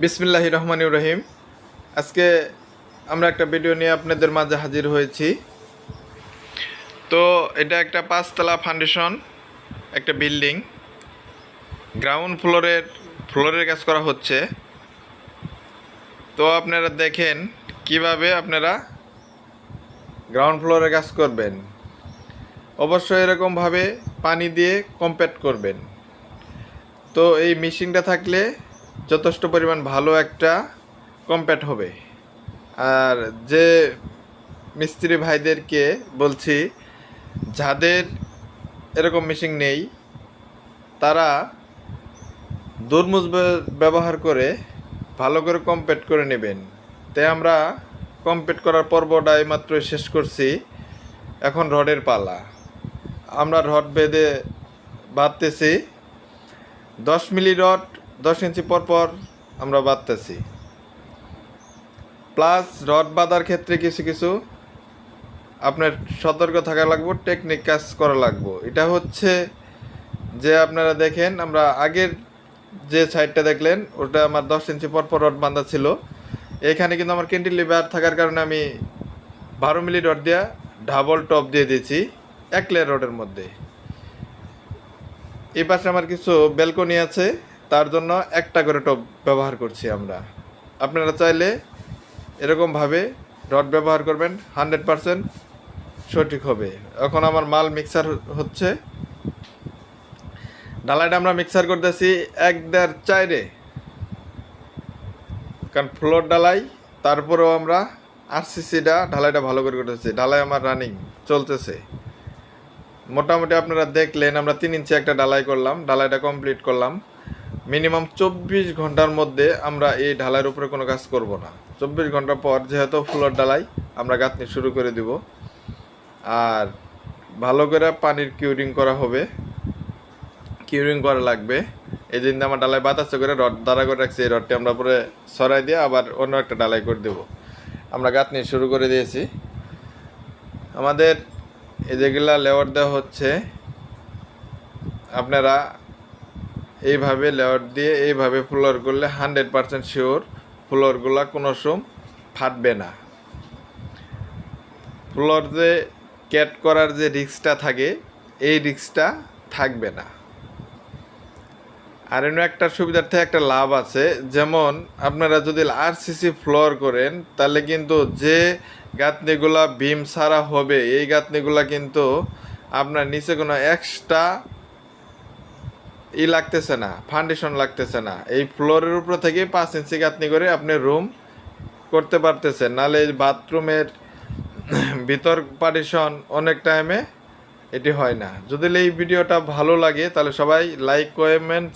বিসমিল্লাহির রহমানির রহিম। আজকে আমরা একটা ভিডিও নিয়ে আপনাদের মাঝে হাজির হয়েছি। তো এটা একটা 5 তলা ফাউন্ডেশন, একটা বিল্ডিং, গ্রাউন্ড ফ্লোরের কাজ করা হচ্ছে। তো আপনারা দেখেন কিভাবে আপনারা গ্রাউন্ড ফ্লোরের কাজ করবেন। অবশ্যই এরকমভাবে পানি দিয়ে কম্প্যাক্ট করবেন। তো এই মেশিনটা থাকলে যথেষ্ট পরিমাণ ভালো একটা কম্প্যাক্ট হবে। আর যে মিস্ত্রি ভাইদেরকে বলছি, যাদের এরকম মেশিন নেই, তারা তরমুজ ব্যবহার করে ভালো করে কম্প্যাক্ট করে নেবেন। তাই আমরা কম্প্যাক্ট করার পর্বটা মাত্র শেষ করছি। এখন রডের পালা। আমরা রড বেঁধে বাঁধতেছি। 10 মিলি রড 10 ইঞ্চি পর আমরা বাঁধতেছি। প্লাস রড বাঁধার ক্ষেত্রে কিছু কিছু আপনার সতর্ক থাকা লাগবে, টেকনিক কাজ করা লাগবে। এটা হচ্ছে যে আপনারা দেখেন, আমরা আগের যে সাইডটা দেখলেন ওটা আমার 10 ইঞ্চি পর রড বাঁধা ছিল। এখানে কিন্তু আমার ক্যান্টিলিভার থাকার কারণে আমি 12 মিলি রড দিয়ে ডাবল টপ দিয়ে দিয়েছি 1 লেয়ার রডের মধ্যে। এই পাশে আমার কিছু ব্যালকনি আছে, তার জন্য একটা করে টপ ব্যবহার করছি আমরা। আপনারা চাইলে এরকমভাবে রড ব্যবহার করবেন, 100% সঠিক হবে। এখন আমার মাল মিক্সার হচ্ছে। ঢালাইটা আমরা মিক্সার করতেছি 1.5-4, কারণ ফ্লোর ঢালাই। তারপরেও আমরা আরসিসিটা ঢালাইটা ভালো করে করতেছি। ঢালাই আমার রানিং চলতেছে মোটামুটি। আপনারা দেখলেন আমরা 3 ইঞ্চি একটা ঢালাই করলাম, ঢালাইটা কমপ্লিট করলাম। মিনিমাম 24 ঘন্টার মধ্যে আমরা এই ঢালাইয়ের উপরে কোনো কাজ করব না। 24 ঘন্টা পর যেহেতু ফ্লোর ঢালাই, আমরা গাঁথনি শুরু করে দিব। আর ভালো করে পানির কিউরিং করা হবে, কিউরিং করা লাগবে। এই দিন আমার ডালাই বাতাসে করে রড দাঁড়া করে রাখছি, এই রডটি আমরা পরে সরাই দিয়ে আবার অন্য একটা ডালাই করে দেবো। আমরা গাঁথনি শুরু করে দিয়েছি। আমাদের এই যেগুলা লেয়ার দেওয়া হচ্ছে, আপনারা এইভাবে লেয়ার দিয়ে এইভাবে ফ্লোর করলে 100% শিওর ফ্লোরগুলো কোনো সময় ফাটবে না। ফ্লোর যে ক্যাট করার যে রিস্কটা থাকে, এই রিস্কটা থাকবে না। আর এমন একটা সুবিধার্থে একটা লাভ আছে, যেমন আপনারা যদি আরসিসি ফ্লোর করেন, তাহলে কিন্তু যে গাঁথনিগুলা বিম ছাড়া হবে, এই গাঁথনিগুলা কিন্তু আপনার নিচে কোনো এক্সট্রা লাগতেছে না, ফাউন্ডেশন লাগতেছে না। এই ফ্লোরের উপর থেকে 5 ইঞ্চি গাঁথনি করে আপনি রুম করতে পারতেছেন। নাহলে এই বাথরুমের ভিতর পার্টিশন অনেক টাইমে এটি হয় না। যদি এই ভিডিওটা ভালো লাগে তাহলে সবাই লাইক, কমেন্ট,